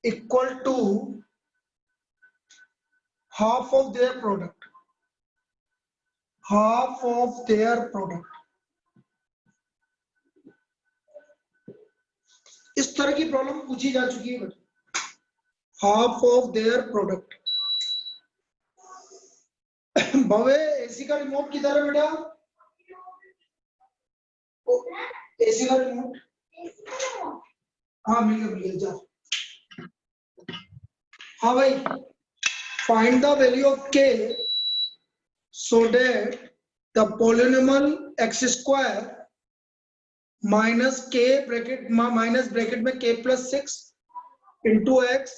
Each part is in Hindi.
equal to half of their product, half of their product। इस तरह की प्रॉब्लम पूछी जा चुकी है बेटा, हाफ ऑफ देयर प्रोडक्ट। भवे एसी का रिमोट किधर है बेटा? एसी का रिमोट, हाँ मिल गया जाओ। हाँ भाई, find the value of k so that the polynomial x square minus k bracket में k plus 6 into x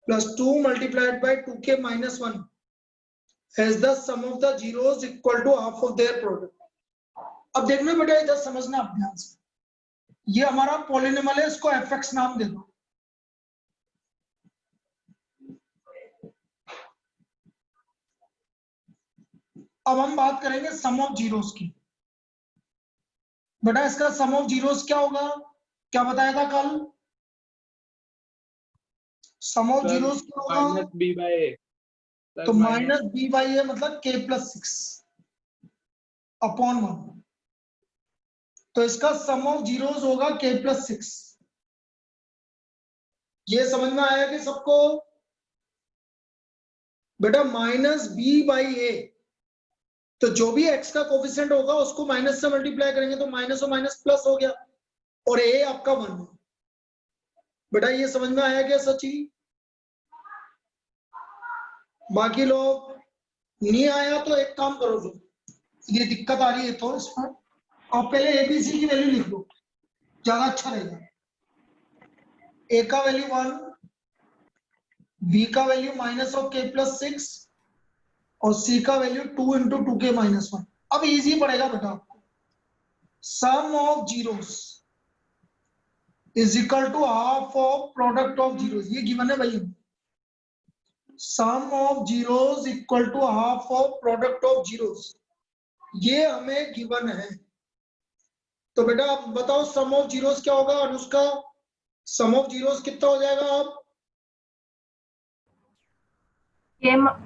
plus 2 multiplied by 2k minus 1 has the sum of the zeros equal to half of their product. अब देखना बेटा, इधर समझना आप ध्यान से, ये हमारा पॉलिनोमियल है, इसको fx नाम दे दो। अब हम बात करेंगे सम ऑफ जीरोस की। बेटा इसका सम ऑफ जीरोस क्या होगा, क्या बताया था कल? सम ऑफ जीरोस क्या होगा? Minus b by a. तो माइनस बी बाई ए मतलब के प्लस 6 अपॉन 1। तो इसका सम ऑफ जीरोस होगा के प्लस 6। ये समझ में आया कि सबको? बेटा माइनस बी बाई ए, तो जो भी x का कोफिशिएंट होगा उसको माइनस से मल्टीप्लाई करेंगे तो माइनस और माइनस प्लस हो गया, और a आपका 1 है। बेटा ये समझ में आया क्या सची? बाकी लोग नहीं आया तो एक काम करो, फिर ये दिक्कत आ रही है तो इसमें आप पहले एबीसी की वैल्यू लिख लो, ज्यादा अच्छा रहेगा। ए का वैल्यू 1, बी का वैल्यू माइनस ऑफ के प्लस 6 और सी का वैल्यू 2 इंटू 2k माइनस 1। अब इजी पड़ेगा बेटा आपको। Sum of zeros is equal to half of product of zeros, ये गिवन है भाई। Sum of zeros equal to half of product of zeros, ये हमें गिवन है। तो बेटा आप बताओ सम ऑफ जीरोस क्या होगा? अनुष्का, सम ऑफ जीरोस कितना हो जाएगा? आप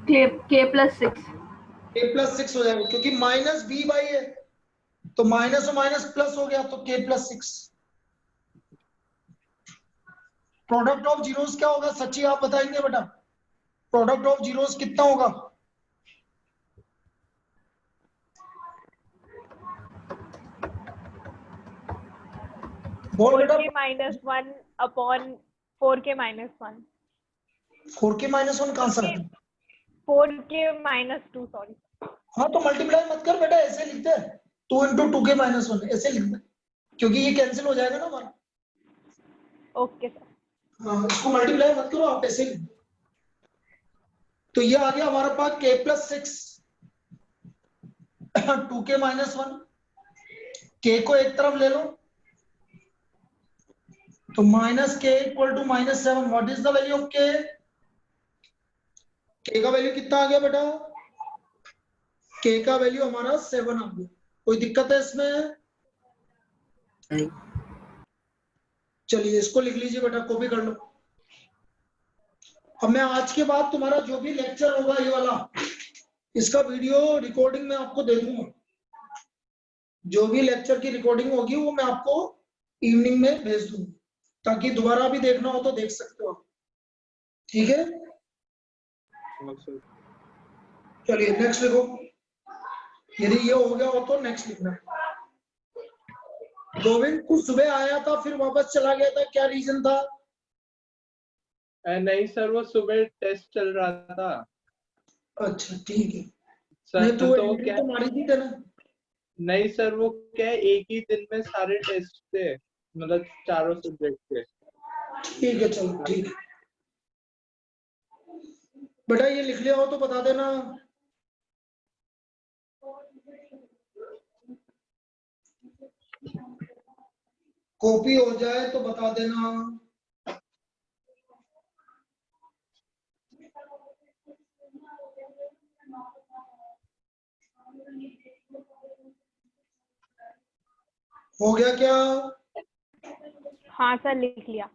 के प्लस 6, के प्लस 6 हो जाएगा, क्योंकि माइनस बी बाई है तो माइनस और माइनस प्लस हो गया, तो के प्लस 6। प्रोडक्ट ऑफ जीरोस क्या होगा सच्ची, आप बताएंगे बेटा? प्रोडक्ट ऑफ जीरोस कितना होगा? बोल बेटा। 4k minus 1 upon 4k minus 1। 4k minus 1 कहां से रखा? 4k minus 2, sorry. हाँ तो मल्टीप्लाई मत कर बेटा, ऐसे लिखते हैं 2 इंटू 2k माइनस 1, ऐसे लिखते, क्योंकि ये कैंसिल हो जाएगा ना हमारा। Okay sir. हाँ, इसको मल्टीप्लाई मत करो, आप ऐसे लिख दो। तो ये आ गया हमारे पास k plus 6 2k minus 1। k को एक तरफ ले लो तो minus k equal to minus 7। What is the value of k? k का वैल्यू कितना आ गया बेटा? k का वैल्यू हमारा 7 आ गया। कोई दिक्कत है इसमें? चलिए इसको लिख लीजिए बेटा, कॉपी कर लो। अब मैं आज के बाद तुम्हारा जो भी लेक्चर होगा ये वाला, इसका वीडियो रिकॉर्डिंग में आपको दे दूंगा। जो भी लेक्चर की रिकॉर्डिंग होगी वो मैं आपको इवनिंग में भेज दूंगा, ताकि दोबारा भी देखना हो तो देख सकते हो आप। ठीक है, चलिए नेक्स्ट लिखो। यदि ये हो गया हो तो नेक्स्ट लिखना। गोविंद कुछ सुबह आया था फिर वापस चला गया था, क्या रीजन था? नहीं सर, वो सुबह टेस्ट चल रहा था। अच्छा ठीक है। सर नहीं तो तो क्या, तो मारी थी तेने? नहीं सर वो क्या है, एक ही दिन में सारे टेस्ट थे, मतलब चारों सब्जेक्ट के। ठीक है चलो ठीक है बेटा, ये लिख लिया हो तो बता देना। कॉपी हो जाए तो बता देना। हो गया क्या? हाँ सर लिख लिया।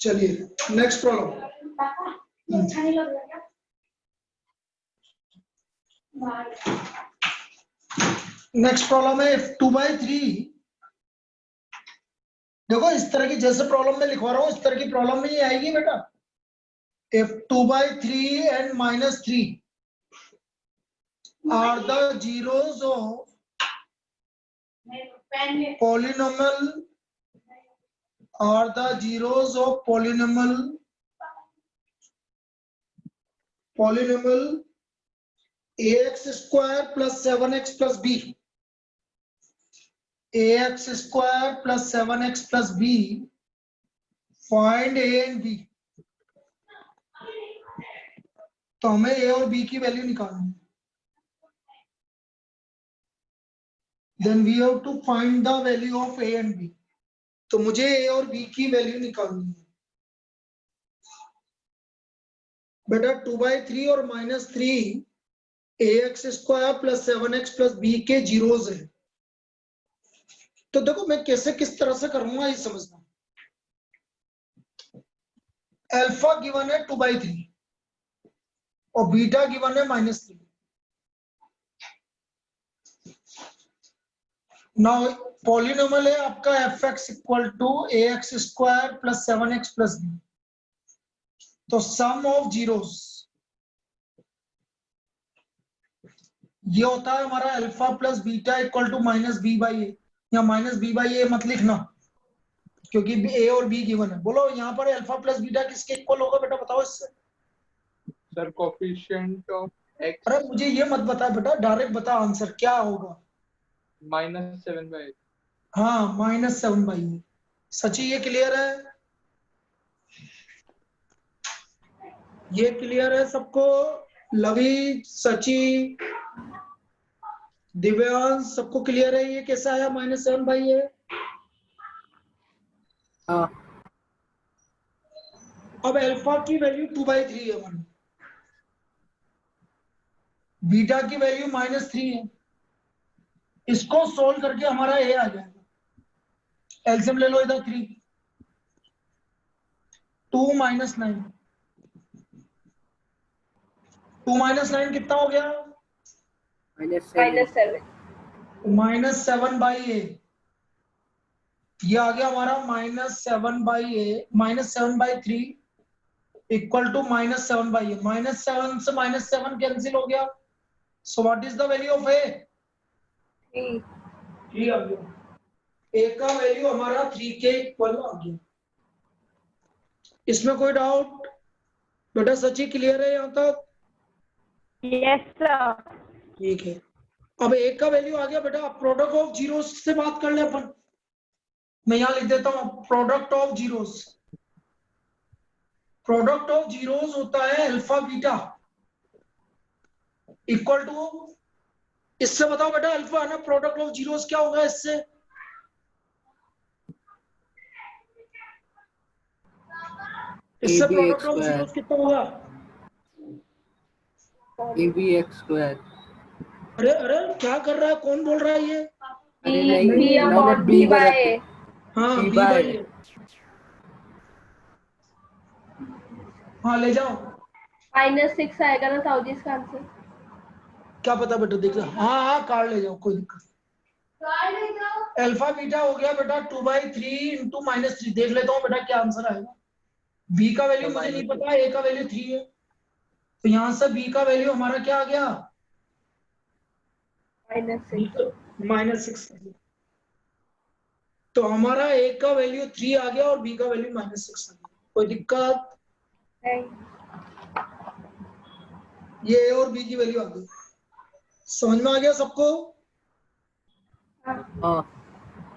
चलिए नेक्स्ट प्रॉब्लम। नेक्स्ट प्रॉब्लम है 2/3। देखो इस तरह की जैसे प्रॉब्लम में लिखवा रहा हूं इस तरह की प्रॉब्लम नहीं आएगी बेटा। If 2/3 and -3 are the zeros of polynomial ax square plus 7x plus b, ax square plus 7x plus b, find a and b। तो हमें a और b की वैल्यू निकालनी है। Then we have to find the value of a and b। तो मुझे a और b की वैल्यू निकालनी है बेटा। 2/3 और -3 ax square plus 7x plus b के जीरोज है। तो देखो मैं कैसे किस तरह से करूंगा ये समझना। अल्फा गिवन है 2/3 और बीटा गिवन है -3। नाउ पॉलिनोमियल है आपका fx equal to ax square plus 7x plus b। तो सम ऑफ जीरोस ये होता है हमारा alpha plus beta equal to -b/a, या -b/a मत लिखना क्योंकि a और b गिवन है। बोलो यहाँ पर अल्फा प्लस बीटा किसके इक्वल होगा बेटा, बताओ इससे। सर कोफिशिएंट ऑफ x अरे मुझे ये मत बता बेटा, डायरेक्ट बता आंसर क्या होगा। -7/8। हाँ -7/8। सची ये क्लियर है? ये क्लियर है सबको? लवी, सची, दिव्यांश सबको क्लियर है ये कैसा आया -7/8? हाँ। अब अल्फा की वैल्यू 2/3 है हमारी, बीटा की वैल्यू -3 है। इसको सोल्व करके हमारा ए आ जाएगा। एलसीएम ले लो इधर 3, 2 - 9, 2 - 9 कितना हो गया? -7। -7/8। ये आ गया हमारा -7/8, -7/3 इक्वल टू -7/8। -7 से -7 कैंसिल हो गया। So what is the value of a? 3 आ गया। ए का वैल्यू हमारा 3 के इक्वल आ गया। इसमें कोई डाउट? बेटा सची क्लियर है यहाँ तक? Yes sir. ठीक है। अब ए का वैल्यू आ गया बेटा। अब प्रोडक्ट ऑफ जीरोस से बात कर ले अपन। मैं यहाँ लिख देता हूँ product of zeros. Product of zeros होता है अल्फा बीटा इक्वल टू, इससे बताओ बेटा अल्फा है ना, प्रोडक्ट ऑफ जीरोस क्या होगा इससे? इससे प्रोडक्ट ऑफ जीरोस कितना होगा? ab(x²). अरे अरे क्या कर रहा है, कौन बोल रहा है ये? अरे नहीं, b इन्होंने upon b b by बोला। a। हाँ b b by बाई ए। हाँ ले जाओ। -6 आएगा ना साउथ इसका आंसर। क्या पता बेटा, देख लो। हाँ हाँ कार्ड ले जाओ, कोई दिक्कत। अल्फा बीटा हो गया बेटा 2/3 इंटू -3। देख लेता हूँ बेटा क्या आंसर आएगा। बी का वैल्यू मुझे नहीं पता, ए का वैल्यू 3 है, तो यहां से बी का वैल्यू हमारा क्या आ गया? -6। तो हमारा ए का वैल्यू 3 आ गया और बी का वैल्यू -6 आ गया। कोई दिक्कत? ये ए और बी की वैल्यू आ गई। समझ में आ गया सबको? हाँ।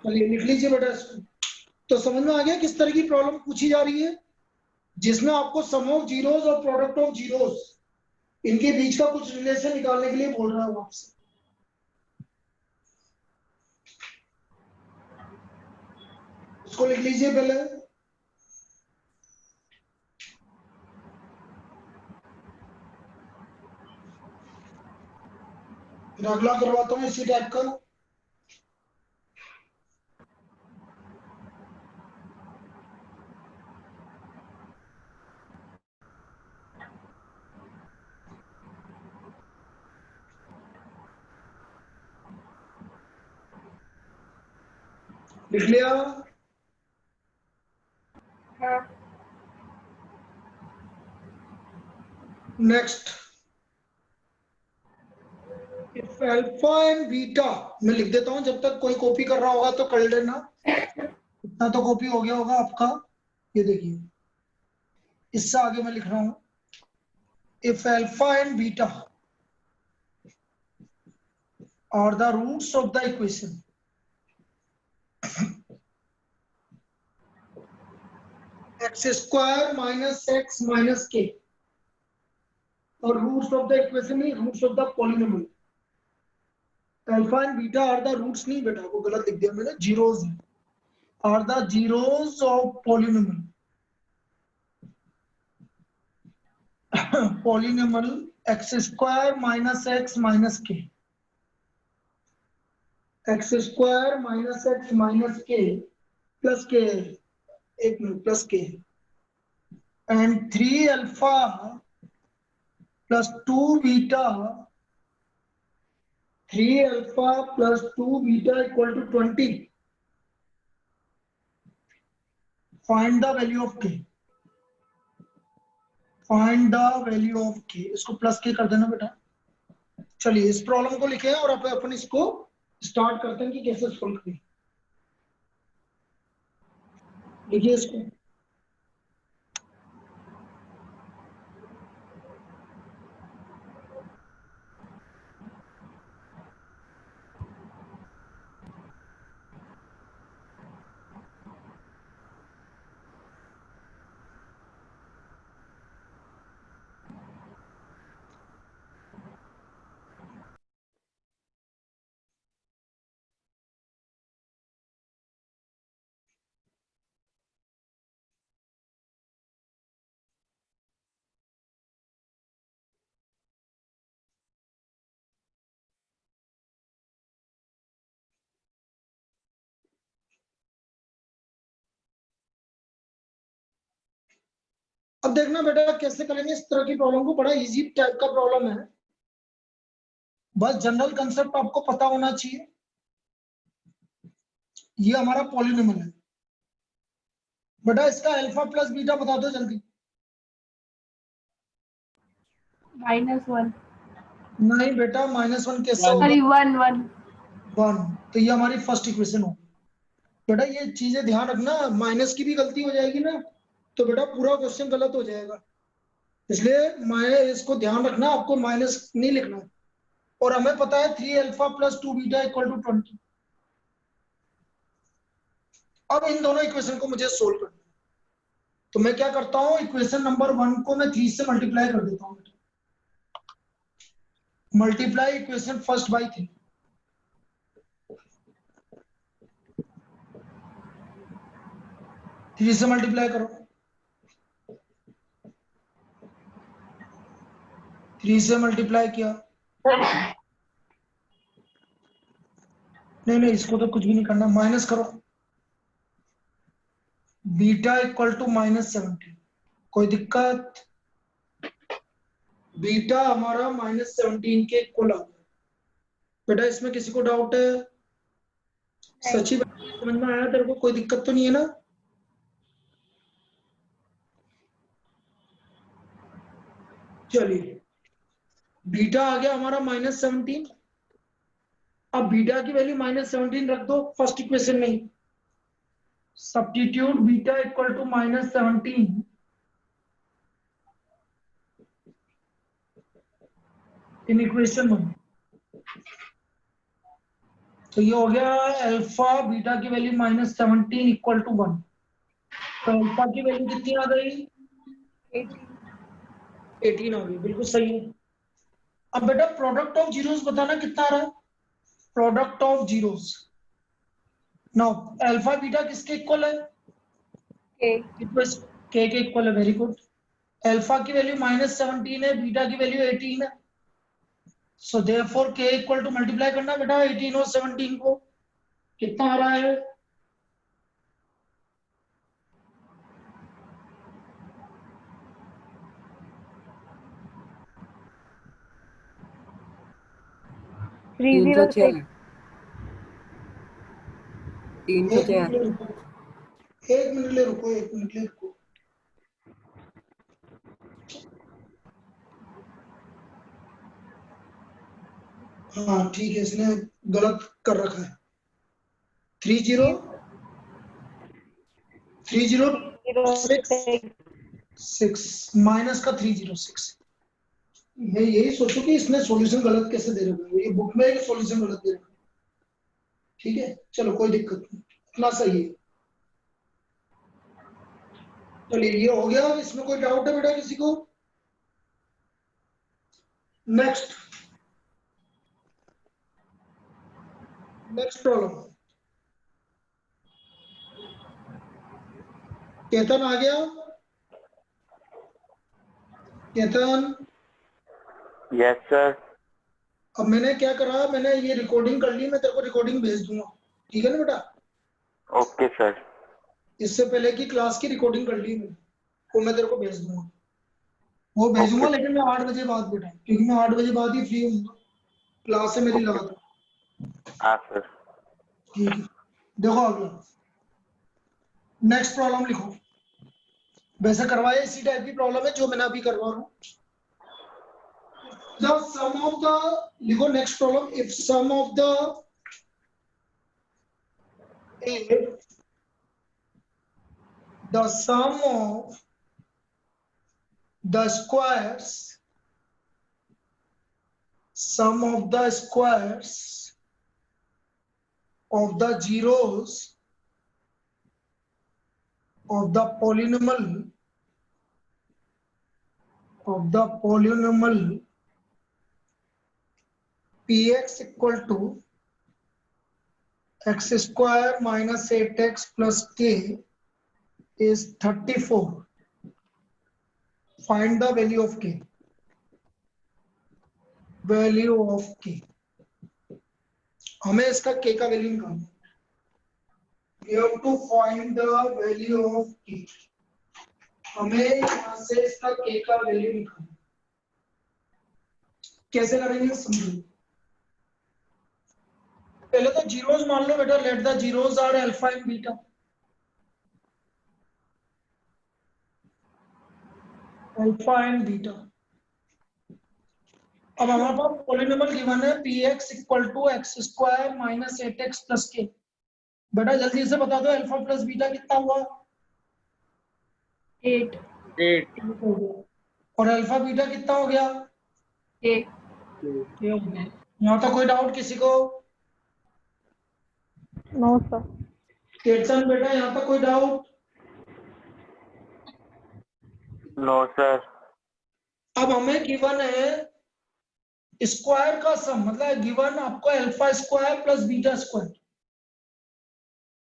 चलिए लिख लीजिए बेटा इसको। तो समझ में आ गया किस तरह की प्रॉब्लम पूछी जा रही है, जिसमें आपको सम ऑफ जीरोस और प्रोडक्ट ऑफ जीरोस इनके बीच का कुछ रिलेशन निकालने के लिए बोल रहा हूं आपसे। इसको लिख लीजिए पहले। फिर अगला करवाता हूं इसी टाइप का। लिख लिया? हाँ next, if alpha and beta, मैं लिख देता हूं, जब तक कोई कॉपी कर रहा होगा तो कर लेना। इतना तो कॉपी हो गया होगा आपका। ये देखिए, इससे आगे मैं लिख रहा हूं, if alpha and beta are the roots of the equation x square minus x minus k, और रूट्स ऑफ द इक्वेशन नहीं, roots of the polynomial. Alpha and beta are the roots नहीं बेटा, वो गलत लिख दिया मैंने, जीरोस है, are the zeros of polynomial. Polynomial x square minus x minus k, x square minus x minus k plus k, एक minute, plus k, and 3 alpha plus 2 beta, 3 alpha plus 2 beta equal to 20। Find the value of k, find the value of k, इसको प्लस के कर देना बेटा। चलिए इस प्रॉब्लम को लिखे और अपन इसको स्टार्ट करते हैं कि कैसे सोल्व करें। लिखिए इसको, अब देखना बेटा कैसे करेंगे इस तरह की प्रॉब्लम को। बड़ा इजी टाइप का प्रॉब्लम है, बस जनरल कंसेप्ट आपको पता होना चाहिए। ये हमारा पॉलिनोमियल है बेटा, इसका अल्फा प्लस बीटा बता दो जल्दी। -1 नहीं बेटा, -1 कैसे One. होगा? सॉरी 1 1। तो ये हमारी फर्स्ट इक्वेशन होगी बेटा। ये चीजें ध्यान रखना, माइनस की भी गलती हो जाएगी ना तो बेटा पूरा क्वेश्चन गलत हो जाएगा, इसलिए मैं इसको ध्यान रखना, आपको माइनस नहीं लिखना है। और हमें पता है 3 alpha plus 2 beta equal to 20। अब इन दोनों इक्वेशन को मुझे सोल्व करना है, तो मैं क्या करता हूं, इक्वेशन नंबर 1 को मैं 3 से मल्टीप्लाई कर देता हूं। मल्टीप्लाई इक्वेशन फर्स्ट बाय 3, 3 से मल्टीप्लाई करो, 3 से मल्टीप्लाई किया, नहीं इसको तो कुछ भी नहीं करना, माइनस करो, बीटा इक्वल टू -17। कोई दिक्कत? बीटा हमारा -17 के इक्वल आ गया बेटा। इसमें किसी को डाउट है? सची समझ में आया तेरे को? कोई दिक्कत तो नहीं है ना? चलिए, बीटा आ गया हमारा -17। अब बीटा की वैल्यू -17 रख दो फर्स्ट इक्वेशन में ही। Substitute beta equal to -17 in equation 1। तो ये हो गया अल्फा बीटा की वैल्यू -17 इक्वल टू 1। तो अल्फा की वैल्यू कितनी आ गई? 18 आ गई, बिल्कुल सही है। अब बेटा प्रोडक्ट ऑफ जीरोस बताना कितना आ रहा है? Product of zeros, now alpha beta किसके इक्वल है? के के इक्वल है, वेरी गुड। अल्फा की वैल्यू -17 है, बीटा की वैल्यू 18 है, सो देयरफॉर के इक्वल टू मल्टीप्लाई करना बेटा 18 और 17 को, कितना आ रहा है? Three zero 306। तीन एक बचे मिनट ले रुको, एक मिनट ले रुको, एक मिनट ले रुको। हाँ ठीक है, इसने गलत कर रखा है। 306 माइनस का 306। मैं यही सोचूं कि इसने सॉल्यूशन गलत कैसे दे रखा है, ये बुक में सॉल्यूशन गलत दे रखा है। ठीक है चलो कोई दिक्कत नहीं, इतना सही है। चलिए ये हो गया, इसमें कोई डाउट है बेटा किसी को? Next problem. केतन आ गया? केतन? Yes sir. अब मैंने क्या करा, मैंने ये रिकॉर्डिंग कर ली, मैं तेरे को रिकॉर्डिंग भेज दूंगा, ठीक है ना बेटा? Okay sir. इससे पहले की क्लास की रिकॉर्डिंग कर ली मैंने, वो मैं तेरे को भेज दूंगा। वो भेजूंगा Okay. लेकिन मैं 8 बजे बाद बेटा, क्योंकि मैं 8 बजे बाद ही फ्री हूँ, क्लास है मेरी Okay. लगातार। हाँ सर। ठीक है देखो अगला, नेक्स्ट प्रॉब्लम लिखो। वैसे करवाए इसी टाइप की प्रॉब्लम है जो मैंने अभी करवा रहा हूँ। The sum of the, लिखो next problem, if sum of the sum of the squares of the zeros of the polynomial px equal to x square minus 8x plus k is 34. Find the value of k. Value of k. हमें इसका k का वैल्यू निकालना है। We have to find the value of k. हमें यहाँ से इसका k का वैल्यू निकालना है। कैसे करेंगे समझो। पहले तो जीरोस मान लो बेटा, let the zeros are alpha and beta. Alpha and beta. अब हमारे पास पॉलिनोमियल गिवन है px equal to x square minus 8x plus k. बेटा जल्दी से बता दो अल्फा प्लस बीटा कितना हुआ? 8 और अल्फा बीटा कितना हो गया? 8 यहाँ तक कोई डाउट किसी को? No sir. कीर्तन बेटा यहाँ तक कोई डाउट? No sir. अब हमें गिवन है स्क्वायर का सम, मतलब गिवन आपको alpha square plus beta square,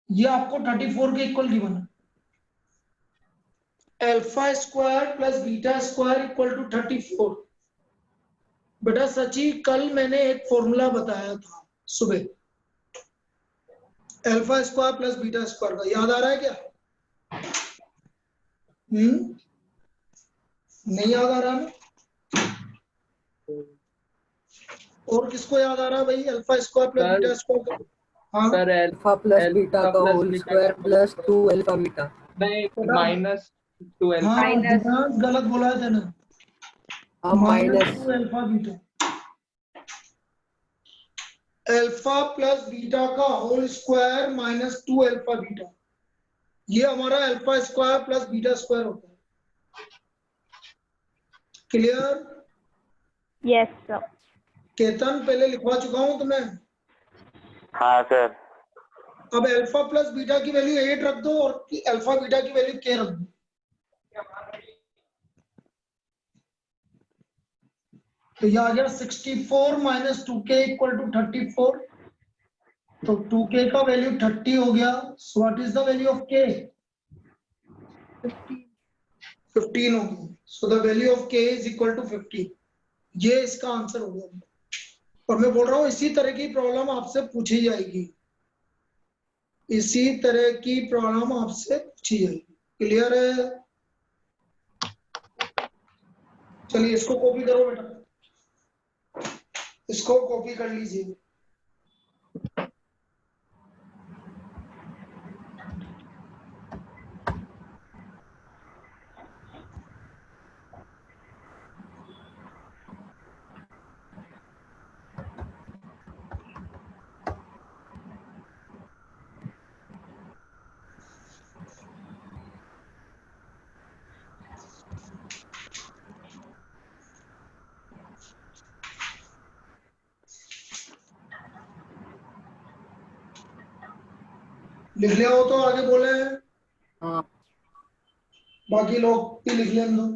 ये आपको 34 के इक्वल गिवन है। Alpha square plus beta square equal to 34। बेटा सची कल मैंने एक फॉर्मूला बताया था सुबह, alpha square plus beta square का, याद आ रहा है क्या? नहीं याद आ रहा ना? और किसको याद आ रहा है भाई alpha square plus beta square का? हाँ सर अल्फा प्लस बीटा का whole square plus 2 alpha beta. नहीं, माइनस 2 हाँ अल्फा। गलत बोला है तेने, minus -2 alpha beta. Alpha plus beta का होल स्क्वायर -2 अल्फा बीटा, ये हमारा alpha square plus beta square होता है। क्लियर? Yes sir. केतन पहले लिखवा चुका हूं तुम्हें। हाँ सर। अब अल्फा प्लस बीटा की वैल्यू 8 रख दो और अल्फा बीटा की वैल्यू k रख दो। तो यह आ गया 64 माइनस 2k इक्वल टू 34। तो 2k का वैल्यू 30 हो गया। So what is the value of k? 15 हो गया। So the value of k is equal to 15। ये इसका आंसर हो गया। और मैं बोल रहा हूं इसी तरह की प्रॉब्लम आपसे पूछी जाएगी, इसी तरह की प्रॉब्लम आपसे पूछी जाएगी। क्लियर है? चलिए इसको कॉपी करो बेटा, इसको कॉपी कर लीजिए। लिख लिया हो तो आगे बोले, हाँ बाकी लोग भी लिख लें दो।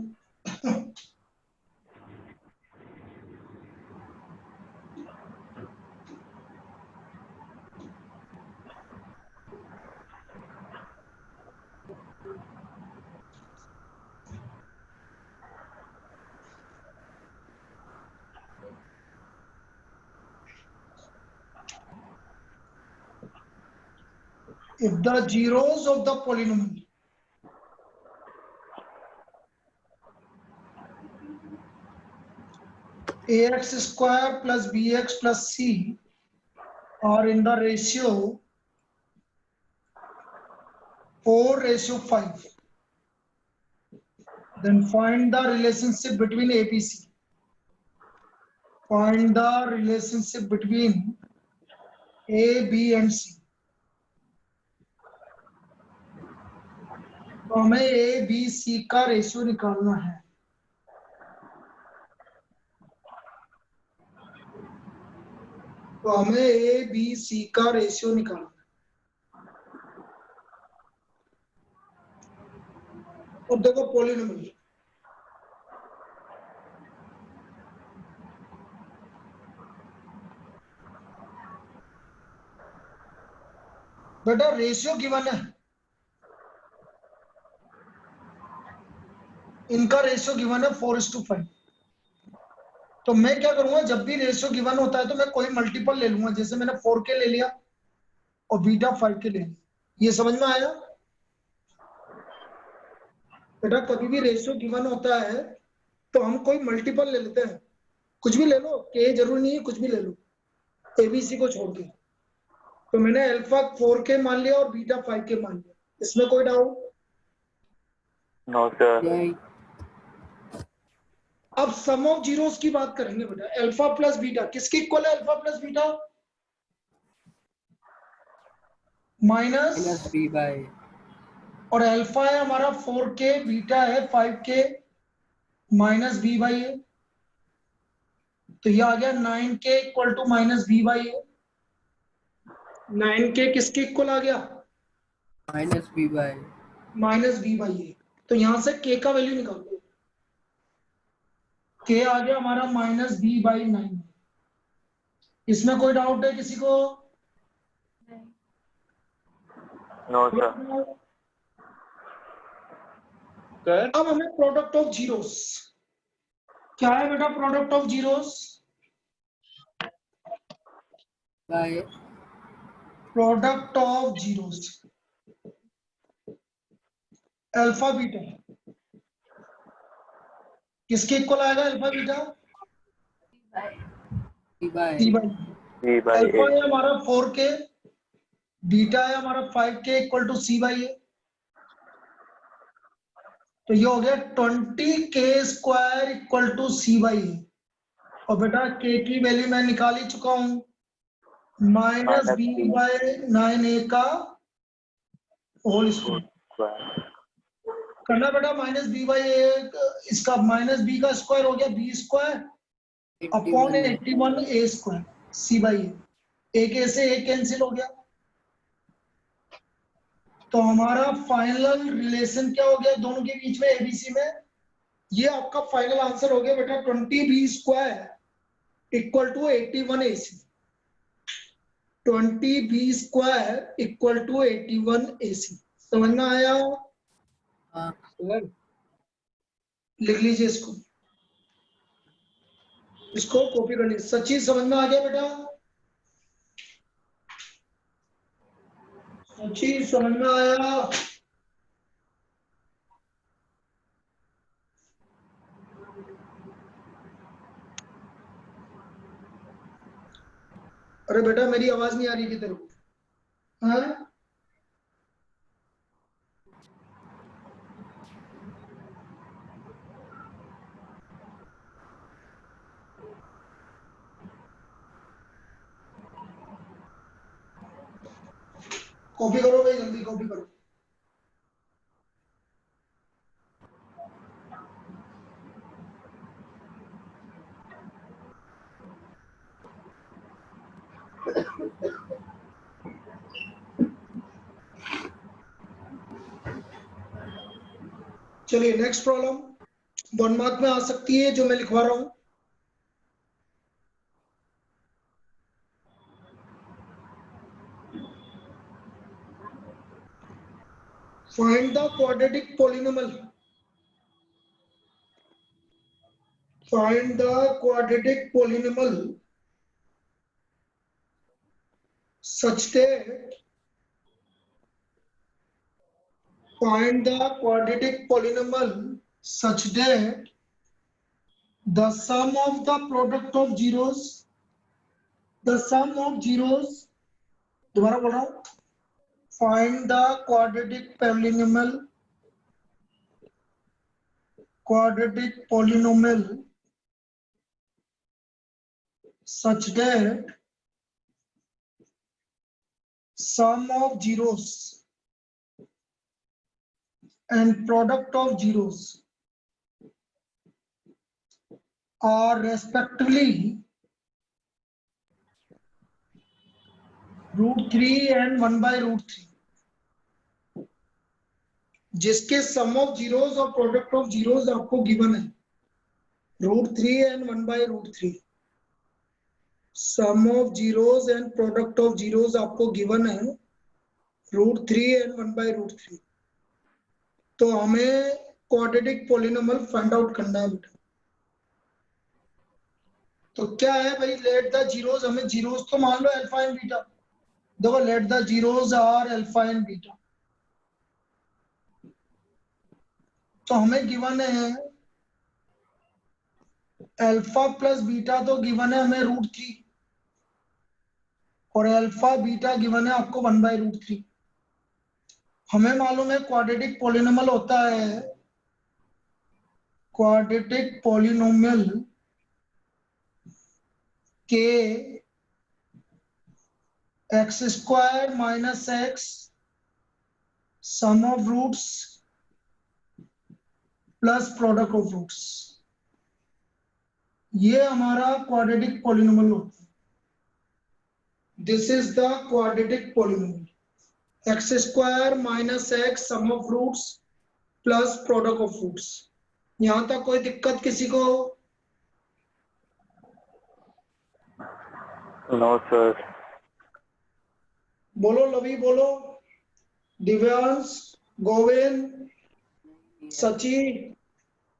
If the zeros of the polynomial ax square plus bx plus c are in the ratio 4:5, then find the relationship between ABC. Find the relationship between A, B and C. तो हमें ए बी सी का रेशियो निकालना है। तो हमें ए बी सी का रेशियो निकालना है। अब देखो पॉलिनोमियल, बेटा रेशियो गिवन है, इनका रेशियो गिवन है 4:5। तो मैं क्या करूंगा, जब भी रेशियो गिवन होता है तो मैं कोई मल्टीपल ले लूंगा, जैसे मैंने 4k ले लिया और बीटा 5k ले लिया। ये समझ में आया? बेटा कभी भी रेशियो गिवन होता है तो हम कोई मल्टीपल ले लेते हैं, कुछ भी ले लो, के जरूरी नहीं है, कुछ भी ले लो एबीसी को छोड़ के। तो मैंने अल्फा 4k मान लिया और बीटा 5k मान लिया, इसमें कोई डाउट? No sir. नहीं अब सम ऑफ जीरोस की बात करेंगे बेटा। अल्फा प्लस बीटा किसके इक्वल है? Alpha plus beta minus minus, b by, और अल्फा है हमारा 4k, बीटा है 5k minus b by a. तो ये आ गया 9k equal to minus b by a. 9k किसके इक्वल आ गया? Minus b by, minus b by a. तो यहां से k का वैल्यू निकाल दो। k आ गया हमारा माइनस बी बाई 9। इसमें कोई डाउट है किसी को? No sir. सर अब हमें प्रोडक्ट ऑफ जीरोस, क्या है बेटा product of zeros? By product of zeros alpha beta किसके इक्वल आएगा? Alpha beta b by, T by. B by alpha a. है हमारा 4k, बीटा है हमारा 5k equal to c by a. तो ये हो गया 20k square equal to c by a. और बेटा k की वैल्यू मैं निकाल ही चुका हूं, माइनस बी बाई 9a का होल स्क्वायर। करना बेटा माइनस बी बाई ए, इसका माइनस बी का स्क्वायर हो गया b square upon 81 a square c by a. एक ए से एक कैंसिल हो गया। तो हमारा फाइनल रिलेशन क्या हो गया दोनों के बीच में एबीसी में? ये आपका फाइनल आंसर हो गया बेटा 20b square equal to 81 ac. 20b square equal to 81 ac. समझ में आया? हाँ सर लिख लीजिए इसको, इसको कॉपी कर लीजिए। सच्ची समझ में आ गया बेटा? सच्ची समझ में आया? अरे बेटा मेरी आवाज नहीं आ रही कि तेरे को? हाँ कॉपी करो भाई, जल्दी कॉपी करो। चलिए नेक्स्ट प्रॉब्लम 1 मार्क में आ सकती है जो मैं लिखवा रहा हूं। Find the quadratic polynomial. Find the quadratic polynomial such that find the quadratic polynomial such that the sum of the product of zeros, the sum of zeros, दोबारा बोल रहा हूं, find the quadratic polynomial such that sum of zeros and product of zeros are respectively √3 and 1/√3, जिसके सम ऑफ जीरोस और प्रोडक्ट ऑफ जीरोस आपको गिवन है √3 and 1/√3। Sum of zeros and product of zeros आपको गिवन है √3 and 1/√3। तो हमें क्वाड्रेटिक पॉलिनोमियल फाइंड आउट करना है बेटा। तो क्या है भाई, लेट द जीरोस, हमें जीरोस तो मान लो अल्फा एंड बीटा। देखो let the zeros are alpha and beta. तो हमें गिवन है अल्फा प्लस बीटा, तो गिवन है हमें √3 और अल्फा बीटा गिवन है आपको 1/√3। हमें मालूम है क्वाड्रेटिक पॉलिनोमियल होता है क्वाड्रेटिक पॉलिनोमियल के x² - x sum of roots plus product of roots, ये हमारा क्वाड्रेटिक पॉलिनोमियल होता है। This is the quadratic polynomial, x² - x sum of roots plus product of roots. यहां तक कोई दिक्कत किसी को? No, sir. बोलो लवी, बोलो दिव्यांश, गोविंद, सची।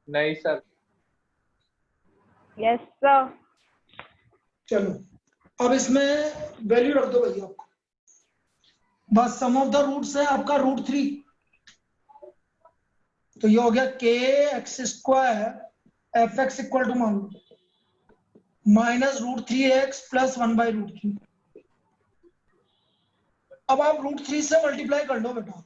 नहीं सर। Yes, sir. चलो अब इसमें वैल्यू रख दो भैया आपको। बस सम ऑफ द रूट्स है आपका √3, तो ये हो गया kx² fx इक्वल टू मान लो -√3x प्लस 1/√3। अब आप √3 से मल्टीप्लाई कर लो बेटा।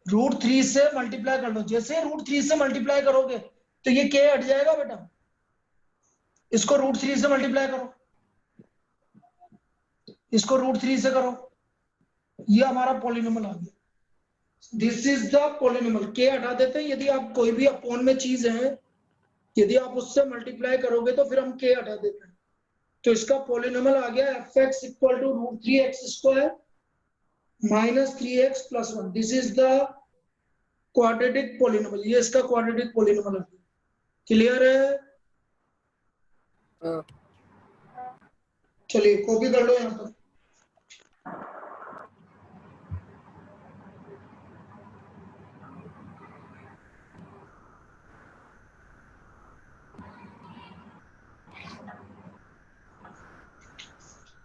√3 से मल्टीप्लाई कर लो। जैसे √3 से मल्टीप्लाई करोगे तो ये k हट जाएगा बेटा। इसको √3 से मल्टीप्लाई करो, इसको √3 से करो, ये हमारा पॉलिनोमियल आ गया। This is the polynomial. k हटा देते हैं, यदि आप कोई भी अपॉन में चीज है यदि आप उससे मल्टीप्लाई करोगे तो फिर हम k हटा देते हैं। तो इसका पॉलिनोमियल आ गया fx equal to √3x² - 3x + 1। This is the quadratic polynomial, ये इसका क्वाड्रेटिक पॉलिनोमियल है। क्लियर है? हाँ। चलिए कॉपी कर लो यहाँ पर।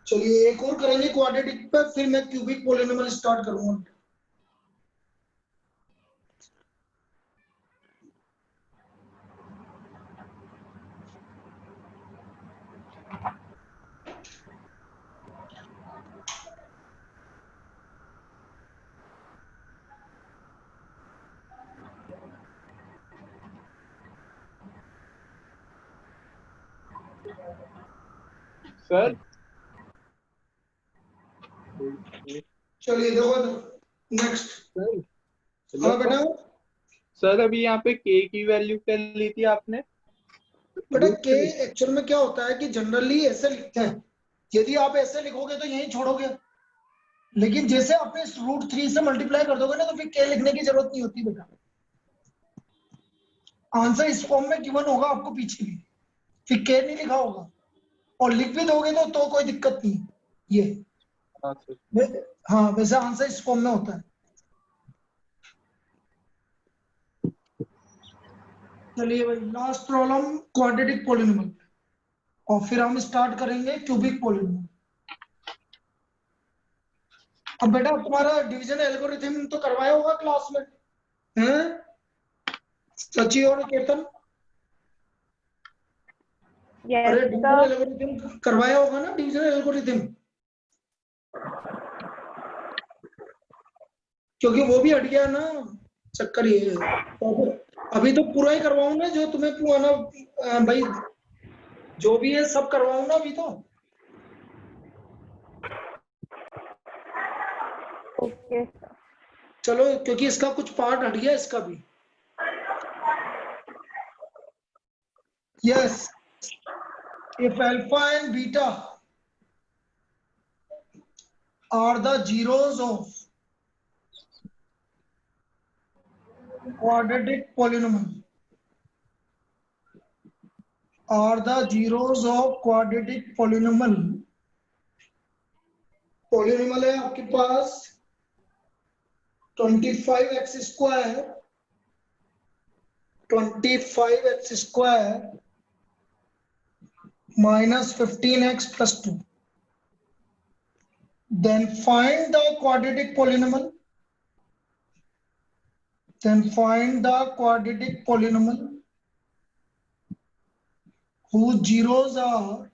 चलिए एक और करेंगे क्वाड्रेटिक पे, फिर मैं क्यूबिक पॉलिनोमियल स्टार्ट करूंगा। सर चलिए देखो नेक्स्ट। हाँ बेटा, सर अभी यहाँ पे k की वैल्यू क्या ली थी आपने? बेटा के एक्चुअल में क्या होता है कि जनरली ऐसे लिखते हैं, यदि आप ऐसे लिखोगे तो यहीं छोड़ोगे, लेकिन जैसे आप इस √3 से मल्टीप्लाई कर दोगे ना तो फिर के लिखने की जरूरत नहीं होती बेटा। आंसर इस फॉर्म में गिवन होगा आपको पीछे भी, फिर के नहीं लिखा होगा, और लिख भी दोगे तो कोई दिक्कत नहीं। ये हाँ सर। हाँ, वैसे आंसर इस फॉर्म में होता है। चलिए भाई, लास्ट प्रॉब्लम क्वाड्रेटिक पॉलिनोमियल, और फिर हम स्टार्ट करेंगे क्यूबिक पॉलिनोमियल। अब बेटा तुम्हारा डिवीजन एल्गोरिथम तो करवाया होगा क्लास में, हैं सची और केतन? अरे Yes, डिवीजन sir. एल्गोरिथम करवाया होगा ना, डिवीजन एल्गोरिथम, क्योंकि वो भी हट गया ना, चक्कर ये है। तो अभी तो पूरा ही करवाऊंगा जो तुम्हें पुराना भाई, जो भी है सब करवाऊंगा अभी तो। Okay, sir. चलो, क्योंकि इसका कुछ पार्ट हट गया इसका भी। Yes, if alpha and beta are the zeros of quadratic polynomial, are the zeros of quadratic polynomial। polynomial है आपके पास 25x² minus 15x plus 2, then find the quadratic polynomial, whose zeros are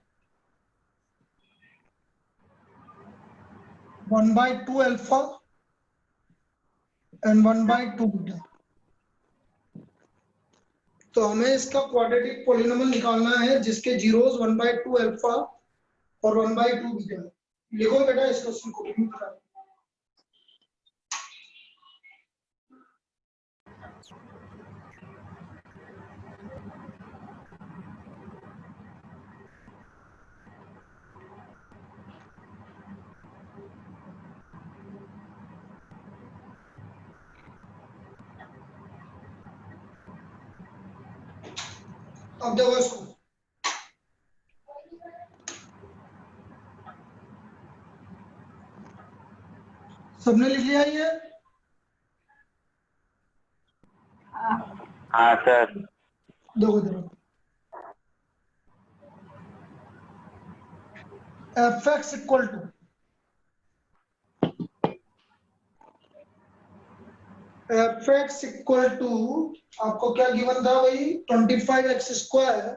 1/2 alpha and 1/2 beta। तो हमें इसका क्वाड्रेटिक पॉलिनोमियल निकालना है जिसके जीरोस 1/2 अल्फा और 1/2 बीटा। लिखो बेटा इस क्वेश्चन को। अब देखो इसको, सबने लिख लिया ये? हाँ सर। देखो देखो, fx इक्वल टू आपको क्या गिवन था भाई? 25x²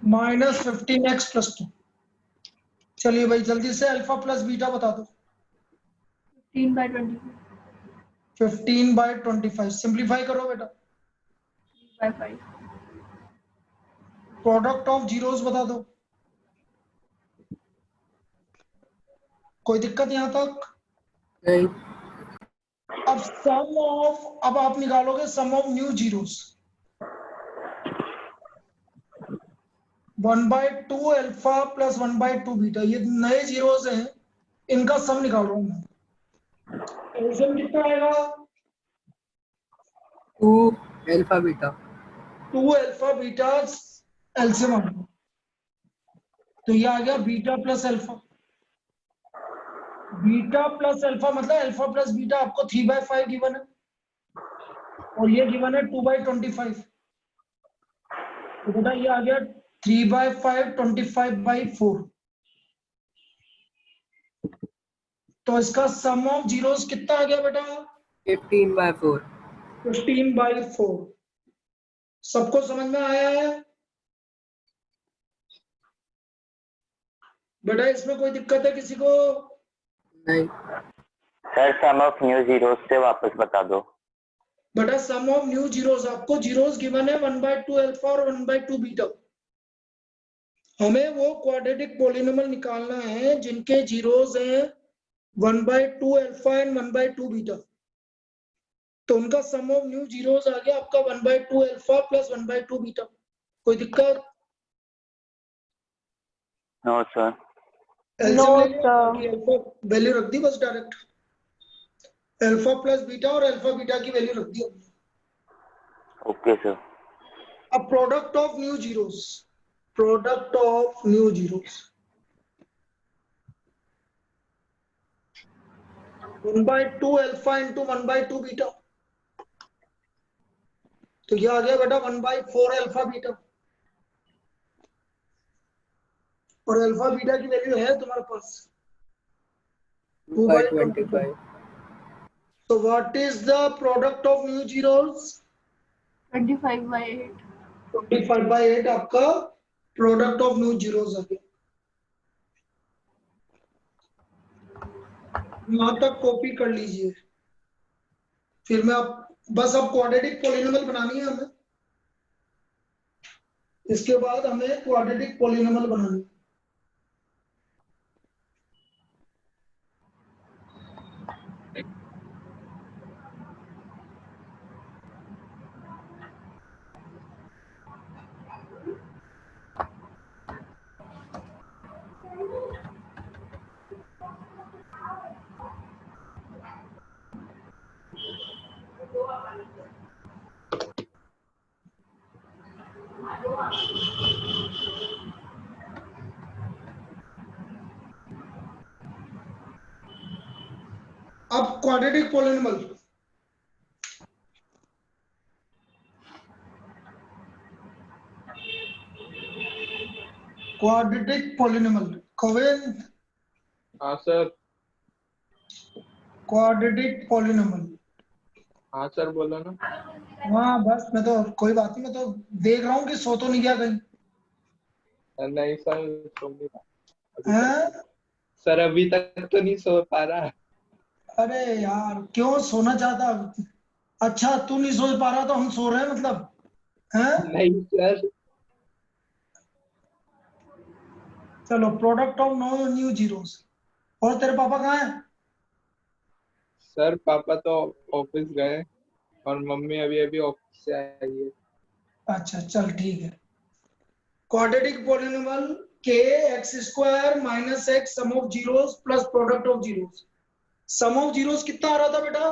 minus 15x plus 2। चलिए भाई जल्दी से अल्फा प्लस बीटा बता दो। 15/25 15/25 सिंप्लीफाई करो बेटा। 5/5 प्रोडक्ट ऑफ जीरोस बता दो। कोई दिक्कत यहाँ तक? नहीं। अब आप निकालोगे sum of new zeros. 1/2 alpha plus 1/2 beta, ये नए जीरोस हैं, इनका सम निकाल रहा हूं मैं। एलसीएम कितना आएगा? 2 alpha beta. 2 alpha beta LCM आ गया, तो ये आ गया beta plus alpha. Beta plus alpha मतलब अल्फा प्लस बीटा आपको 3/5 गिवन है, और ये गिवन है 2/25। तो बेटा ये आ गया 3/5 25/4। तो इसका सम ऑफ जीरोस कितना आ गया बेटा? 15/4। 15/4। सबको समझ में आया है बेटा? इसमें कोई दिक्कत है किसी को? नहीं। Sir sum of new zeros से वापस बता दो। बेटा सम ऑफ न्यू जीरोस, आपको जीरोस गिवन है 1/2 अल्फा और 1/2 बीटा। हमें वो क्वाड्रेटिक पॉलिनोमियल निकालना है जिनके जीरोस हैं 1/2 अल्फा एंड 1/2 बीटा। तो उनका सम ऑफ न्यू जीरोस आ गया आपका 1/2 अल्फा प्लस 1/2 बीटा। कोई दिक्कत? No sir. एलसीएम ले No, लिया, sir. बाकी अल्फा वैल्यू रख दी बस डायरेक्ट, अल्फा प्लस बीटा और अल्फा बीटा की वैल्यू रख दी हमने। Okay sir. अब product of new zeros, product of new zeros 1/2 alpha into 1/2 beta, तो ये आ गया बेटा 1/4 अल्फा बीटा, और अल्फा बीटा की वैल्यू है तुम्हारे पास 2/25। 2/25. So what is the product of new zeros? 25/8. 25/8 आपका प्रोडक्ट ऑफ न्यू जीरोस आ गया। यहां तक कॉपी कर लीजिए, फिर मैं आप बस अब क्वाड्रेटिक पॉलिनोमियल बनानी है हमें, इसके बाद हमें क्वाड्रेटिक पॉलिनोमियल बनानी है। अब quadratic polynomial, quadratic polynomial Kavin, हाँ सर। Quadratic polynomial. हाँ सर बोलो ना। हाँ बस मैं तो कोई बात नहीं, मैं तो देख रहा हूँ कि सो तो नहीं गया कहीं। नहीं सर, सो नहीं रहा। हैं? सर अभी तक तो नहीं सो पा रहा। अरे यार क्यों सोना चाहता? अच्छा तू नहीं सो पा रहा तो हम सो रहे हैं मतलब? हैं? नहीं सर। चलो product of no new zeros. और तेरे पापा कहाँ हैं? सर पापा तो ऑफिस गए और मम्मी अभी अभी ऑफिस से आई है। अच्छा चल ठीक है। क्वाड्रेटिक पॉलिनोमियल के x square minus x sum of zeros plus product of zeros. Sum of zeros कितना आ रहा था बेटा?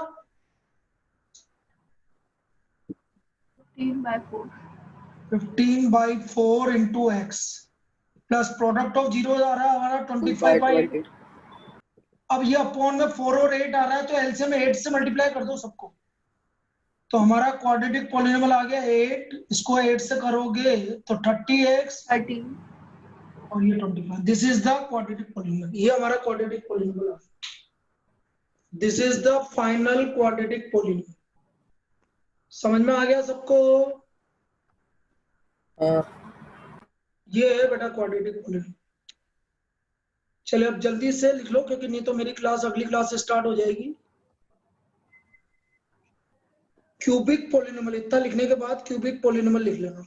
15/4. 15/4 into x plus product of zero आ रहा है हमारा 25/8। 2/20. अब ये अपॉन में 4 और 8 आ रहा है, तो एलसीएम 8 से मल्टीप्लाई कर दो सबको, तो हमारा क्वाड्रेटिक पॉलिनोमियल आ गया 8, इसको 8 से करोगे तो 30x 13. और ये 25। This is the quadratic polynomial, ये हमारा क्वाड्रेटिक पॉलिनोमियल है। This is the final quadratic polynomial. समझ में आ गया सबको? ये है बेटा क्वाड्रेटिक पॉलिनोमियल। चलिए अब जल्दी से लिख लो, क्योंकि नहीं तो मेरी क्लास अगली क्लास से स्टार्ट हो जाएगी। क्यूबिक पॉलिनोमियल, इतना लिखने के बाद क्यूबिक पॉलिनोमियल लिख लेना।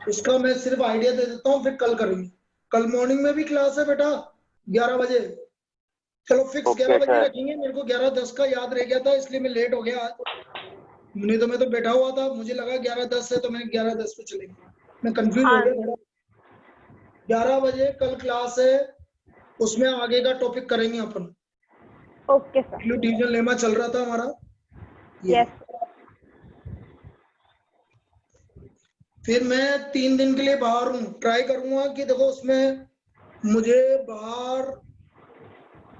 इसका मैं सिर्फ आइडिया दे देता हूँ, फिर कल करेंगे। कल मॉर्निंग में भी क्लास है बेटा 11 बजे। चलो फिक्स ओके 11 बजे सर। रखेंगे, मेरे को 11:10 का याद रह गया था, इसलिए मैं लेट हो गया आज। नहीं तो मैं तो बैठा हुआ था, मुझे लगा 11:10 है, तो मैंने 11:10 पे चलेंगे, मैं कंफ्यूज हो हाँ गया थोड़ा। 11 बजे कल क्लास है, उसमें आगे का टॉपिक करेंगे अपन। Okay sir. डिवीजन लेमा चल रहा था हमारा ये। यस। फिर मैं 3 दिन के लिए बाहर हूँ, ट्राई करूंगा कि देखो उसमें मुझे बाहर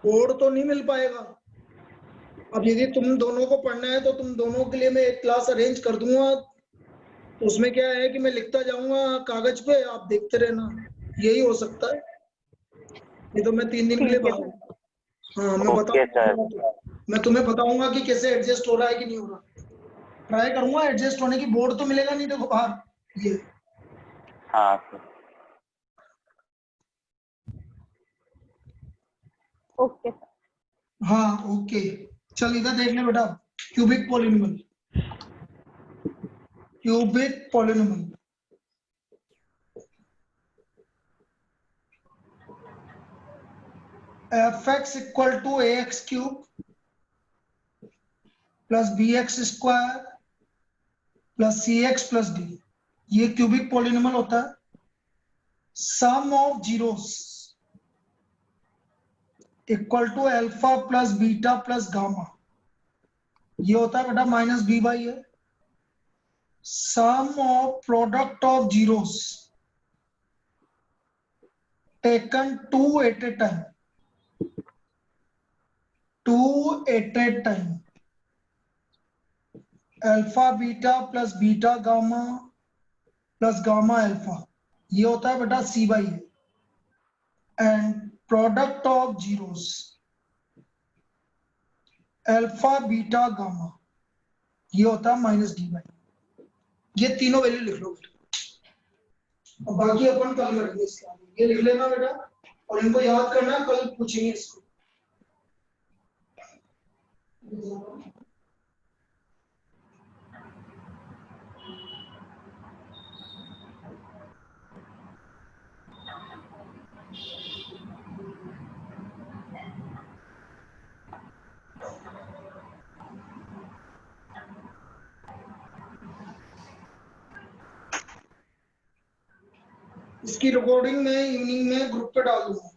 बोर्ड तो नहीं मिल पाएगा। अब यदि तुम दोनों को पढ़ना है तो तुम दोनों के लिए मैं एक क्लास अरेंज कर दूंगा, तो उसमें क्या है कि मैं लिखता जाऊंगा कागज पे, आप देखते रहना, यही हो सकता है। नहीं तो मैं 3 दिन के लिए ठीक है बाहर सर। हूँ। हाँ मैं ओके सर। बताऊंगा, मैं तुम्हें बताऊंगा कि कैसे एडजस्ट हो रहा है कि नहीं हो रहा। ट्राई करूंगा एडजस्ट होने की, बोर्ड तो मिलेगा नहीं देखो बाहर ये। हाँ सर। Okay sir. हाँ ओके। चल इधर देख ले बेटा, cubic polynomial, cubic polynomial. fx equal to ax cube plus bx square plus c x plus d, ये क्यूबिक पॉलिनोमियल होता है। Sum of zeros equal to alpha plus beta plus gamma, ये होता है बेटा minus b by a. Sum of product of zeros taken two at a time, two at a time, alpha beta plus beta gamma plus gamma alpha, ये होता है बेटा c by a. And product of zeros alpha beta gamma, ये होता है माइनस डी बाई। ये तीनों वैल्यू लिख लो बेटा, और बाकी अपन कल करेंगे इसके आगे। ये लिख लेना बेटा, और इनको याद करना, कल पूछेंगे इसको। इसकी रिकॉर्डिंग में इवनिंग में ग्रुप पे डाल दूंगा।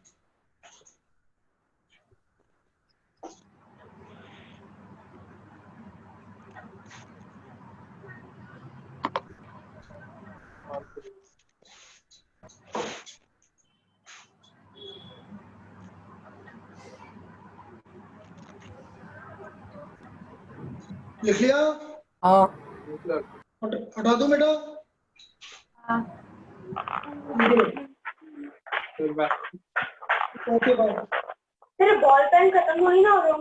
लिख लिया? हाँ हटा दो बेटा। हाँ फिर बाय। Okay bye. तेरे बॉल पेन खत्म हुई ना हो